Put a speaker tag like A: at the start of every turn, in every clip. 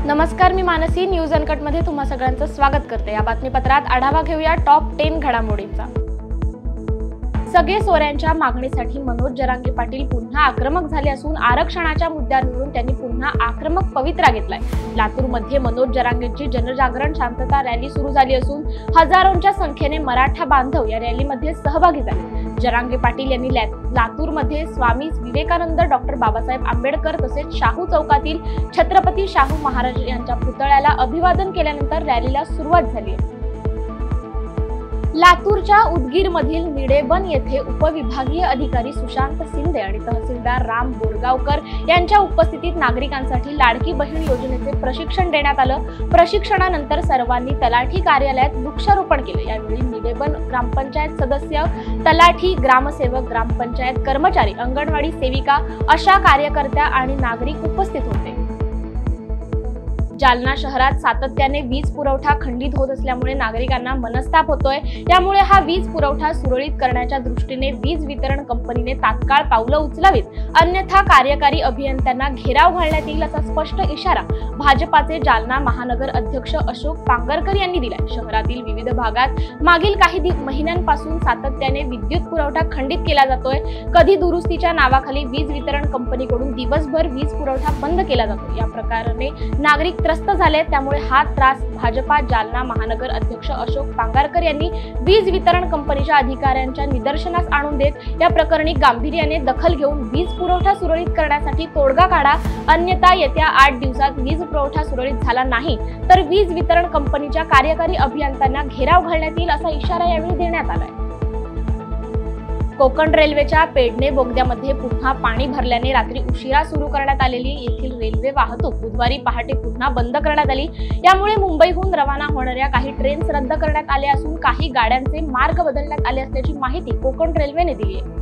A: नमस्कार, मी Mansi. News uncut मध्ये तुम्हा सगळ्यांचं स्वागत करते. या बातमीपत्रात आढावा घेऊया टॉप 10 घडामोडींचा. सगळे सोऱ्यांच्या मागणीसाठी मनोज जरांगे पाटील पुन्हा आक्रमक झाले असून आरक्षणाच्या मुद्द्यावरून त्यांनी पुन्हा आक्रमक पवित्रा घेतलाय. लातूरमध्ये मनोज जरांगेंची जनजागरण शांतता रॅली सुरू झाली असून हजारोंच्या संख्येने मराठा बांधव या रॅलीमध्ये सहभागी झाले. जरांगे पाटील यांनी लातूरमध्ये स्वामी विवेकानंद, डॉक्टर बाबासाहेब आंबेडकर तसेच शाहू चौकातील छत्रपती शाहू महाराज यांच्या पुतळ्याला अभिवादन केल्यानंतर रॅलीला सुरुवात झाली. लातूरच्या उदगीरमधील निडेबन येथे उपविभागीय अधिकारी सुशांत शिंदे आणि तहसीलदार राम बोरगावकर यांच्या उपस्थितीत नागरिकांसाठी लाडकी बहीण योजनेचे प्रशिक्षण देण्यात आलं. प्रशिक्षणानंतर सर्वांनी तलाठी कार्यालयात वृक्षारोपण केले. यावेळी निडेबन ग्रामपंचायत सदस्य, तलाठी, ग्रामसेवक, ग्रामपंचायत कर्मचारी, अंगणवाडी सेविका अशा कार्यकर्त्या आणि नागरिक उपस्थित होते. जालना शहरात सातत्याने वीज पुरवठा खंडित होत असल्यामुळे नागरिकांना मनस्ताप होतोय. त्यामुळे हा वीज पुरवठा सुरळीत करण्याच्या दृष्टीने वीज वितरण कंपनीने तात्काळ पावलं उचलावीत, अन्यथा कार्यकारी अभियंत्यांना घेराव घालण्यात येईल असा स्पष्ट इशारा भाजपाचे जालना महानगर अध्यक्ष अशोक पांगरकर यांनी दिलाय. शहरातील विविध भागात मागील काही महिन्यांपासून सातत्याने विद्युत पुरवठा खंडित केला जातोय. कधी दुरुस्तीच्या नावाखाली वीज वितरण कंपनीकडून दिवसभर वीज पुरवठा बंद केला जातो. या प्रकाराने नागरिक त्रस्त झाले. त्यामुळे हा त्रास भाजपा जालना महानगर अध्यक्ष अशोक पांगारकर यांनी वीज वितरण कंपनीच्या अधिकाऱ्यांच्या निदर्शनास आणून देत या प्रकरणी गांभीर्याने दखल घेऊन वीज पुरवठा सुरळीत करण्यासाठी तोडगा काढा, अन्यथा येत्या 8 दिवसात वीज पुरवठा सुरळीत झाला नाही तर वीज वितरण कंपनीच्या कार्यकारी अभियंत्यांना घेराव घालण्यात येईल असा इशारा यावेळी देण्यात आलाय. कोकण रेल्वेच्या पेडणे बोगद्यामध्ये पुन्हा पाणी भरल्याने रात्री उशिरा सुरू करण्यात आलेली येथील रेल्वे वाहतूक बुधवारी पहाटे पुन्हा बंद करण्यात आली. यामुळे मुंबईहून रवाना होणाऱ्या काही ट्रेन्स रद्द करण्यात आल्या असून काही गाड्यांचे मार्ग बदलण्यात आले असल्याची माहिती कोकण रेल्वेने दिली आहे.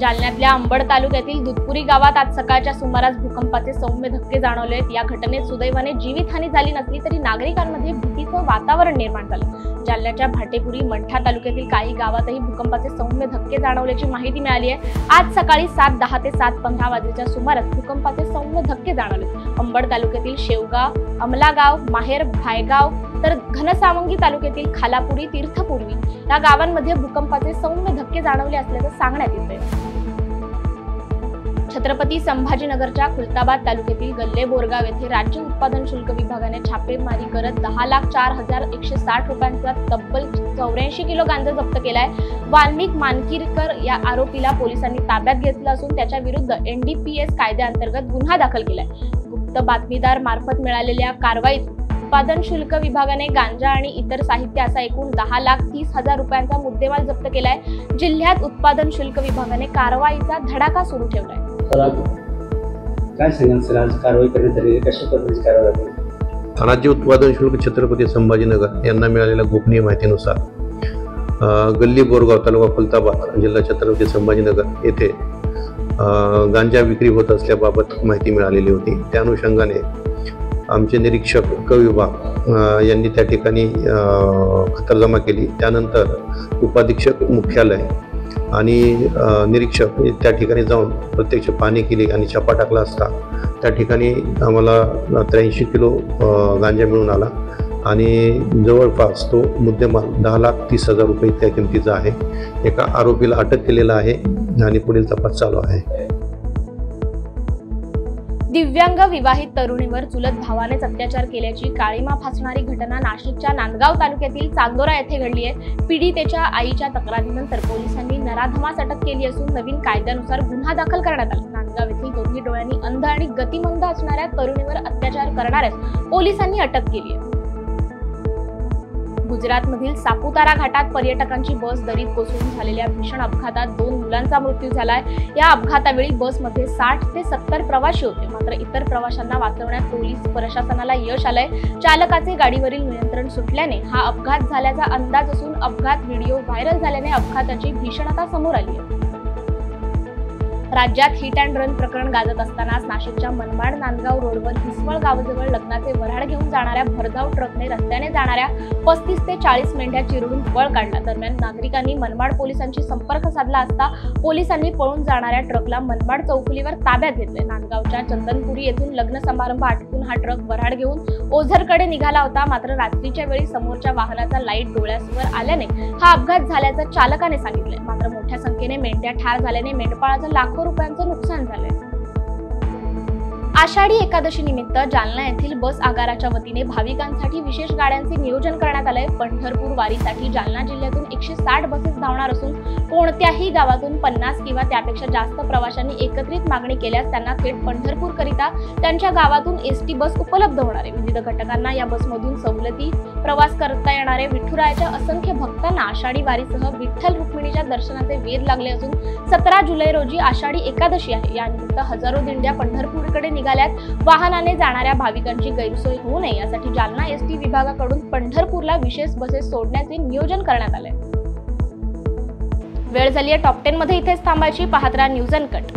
A: जालन्यातल्या अंबड तालुक्यातील दुधपुरी गावात आज सकाळच्या सुमारास भूकंपाचे सौम्य धक्के जाणवले. या घटनेत सुदैवाने जीवितहानी झाली नसली तरी नागरिकांमध्ये भीतीचं वातावरण निर्माण झालं. जालन्याच्या भाटेपुरी, मंठा तालुक्यातील काही गावातही भूकंपाचे सौम्य धक्के जाणवल्याची माहिती मिळाली आहे. आज सकाळी 7:10 ते 7:15 वाजेच्या सुमारास भूकंपाचे सौम्य धक्के जाणवले. अंबड तालुक्यातील शेवगाव, अमलागाव, माहेर, भायगाव तर घनसावंगी तालुक्यातील खालापुरी, तीर्थपूर्वी या गावांमध्ये भूकंपाचे सौम्य धक्के जाणवले असल्याचं सांगण्यात येते. छत्रपती संभाजीनगरच्या खुलताबाद तालुक्यातील गल्ले बोरगाव येथे राज्य उत्पादन शुल्क विभागाने छापेमारी करत 10,04,160 रुपयांचा तब्बल 84 किलो गांजा जप्त केलाय. वाल्मिक मानकीरकर या आरोपीला पोलिसांनी ताब्यात घेतलं असून त्याच्या विरुद्ध NDPS कायद्याअंतर्गत गुन्हा दाखल केलाय. गुप्त बातमीदार मार्फत मिळालेल्या कारवाईत उत्पादन शुल्क विभागाने गांजा आणि इतर साहित्य असा एकूण 10,30,000 रुपयांचा मुद्देमाल जप्त केलाय. जिल्ह्यात उत्पादन शुल्क विभागाने कारवाईचा धडाका सुरू ठेवलाय.
B: काय सांगाल सर, आज कारवाई करण्यात आली, कशा पद्धतीची कारवाई झाली?
C: राज्य उत्पादन शुल्क छत्रपती संभाजीनगर यांना मिळालेल्या गोपनीय माहितीनुसार गल्ली बोरगाव, तालुका खुलताबाद, जिल्हा छत्रपती संभाजीनगर येथे गांजा विक्री होत असल्याबाबत माहिती मिळालेली होती. त्या अनुषंगाने आमचे निरीक्षक क विभाग यांनी त्या ठिकाणी खातरजमा केली. त्यानंतर उपाधीक्षक मुख्यालय आणि निरीक्षक त्या ठिकाणी जाऊन प्रत्यक्ष पाहणी केली आणि छापा टाकला असता त्या ठिकाणी आम्हाला 83 किलो गांजा मिळून आला आणि जवळपास तो मुद्देमाल 10,30,000 रुपये त्या किमतीचा आहे. एका आरोपीला अटक केलेला आहे आणि पुढील तपास चालू आहे.
A: दिव्यांग विवाहित तरुणीवर चुलत भावानेच अत्याचार केल्याची काळीमा फासणारी घटना नाशिकच्या नांदगाव तालुक्यातील चांदोरा येथे घडली आहे. पीडितेच्या आईच्या तक्रारीनंतर पोलिसांनी नराधमास अटक केली असून नवीन कायद्यानुसार गुन्हा दाखल करण्यात आला. नांदगाव येथील दोन्ही डोळ्यांनी अंध आणि गतिमंद असणाऱ्या तरुणीवर अत्याचार करणाऱ्यास पोलिसांनी अटक केली आहे. गुजरातमधील सापुतारा घाटात पर्यटकांची बस दरीत कोसळून झालेल्या भीषण अपघातात 2 मुलांचा मृत्यू झालाय. या अपघातावेळी बसमध्ये 60 ते 70 प्रवासी होते. मात्र इतर प्रवाशांना वाचवण्यात पोलीस प्रशासनाला यश आलंय. चालकाचे गाडीवरील नियंत्रण सुटल्याने हा अपघात झाल्याचा अंदाज असून अपघात व्हिडिओ व्हायरल झाल्याने अपघाताची भीषणता समोर आली आहे. राज्यात हिट अँड रन प्रकरण गाजत असतानाच नाशिकच्या मनमाड नांदगाव रोडवर हिसवळ गावाजवळ लग्नाचे वऱ्हाड घेऊन जाणाऱ्या भरधाव ट्रकने रस्त्याने जाणाऱ्या 35 ते 40 मेंढ्या चिरडून पळ काढला। दरम्यान नागरिकांनी मनमाड पोलिसांशी संपर्क साधला असता पोलिसांनी पळून जाणाऱ्या ट्रकला मनमाड चौफुलीवर ताब्यात घेतले। नांदगावच्या चंदनपुरी येथून लग्न समारंभ आटोपून हा ट्रक वऱ्हाड घेऊन ओझरकडे निघाला होता। मात्र रात्रीच्या वेळी समोरच्या वाहनाचा लाईट डोळ्यासमोर आल्याने हा अपघात झाल्याचं चालकाने सांगितले। मात्र मोठ्या संख्येने मेंढ्या ठार झाल्याने मेंढपाळाचं लाखो रुपयांचं नुकसान झाले। आषाढी एकादशी निमित्त जालना येथील बस आगाराच्या वतीने भाविकांसाठी विशेष गाड्यांचे नियोजन करण्यात आले। पंढरपूर वारीसाठी जालना जिल्ह्यातून 160 बसेस धावणार असून कोणत्याही गावातून 50 किंवा त्यापेक्षा जास्त प्रवाशांनी एकत्रित मागणी केल्यास त्यांना थेट पंढरपूर करिता त्यांच्या गावातून एसटी बस उपलब्ध होणार आहे। विविध घटकांना या बसमधून सवलती प्रवास करता येणार आहे। विठुरायाच्या असंख्य भक्तांना आषाढी वारीसह विठ्ठल रुक्मिणीच्या दर्शनाचे वेध लागले असून 17 जुलै रोजी आषाढी एकादशी आहे। यानिमित्त हजारो दिंड्या पंढरपूरकडे निघाल्यात। वाहनाने जाणाऱ्या भाविकांची गैरसोय होऊ नये यासाठी जालना एसटी विभागाकडून पंढरपूरला विशेष बसेस सोडण्याचे नियोजन करण्यात आले। वेळ झाली आहे टॉप 10 मध्ये इथेच थांबायची। पाहत राहा न्यूज अनकट।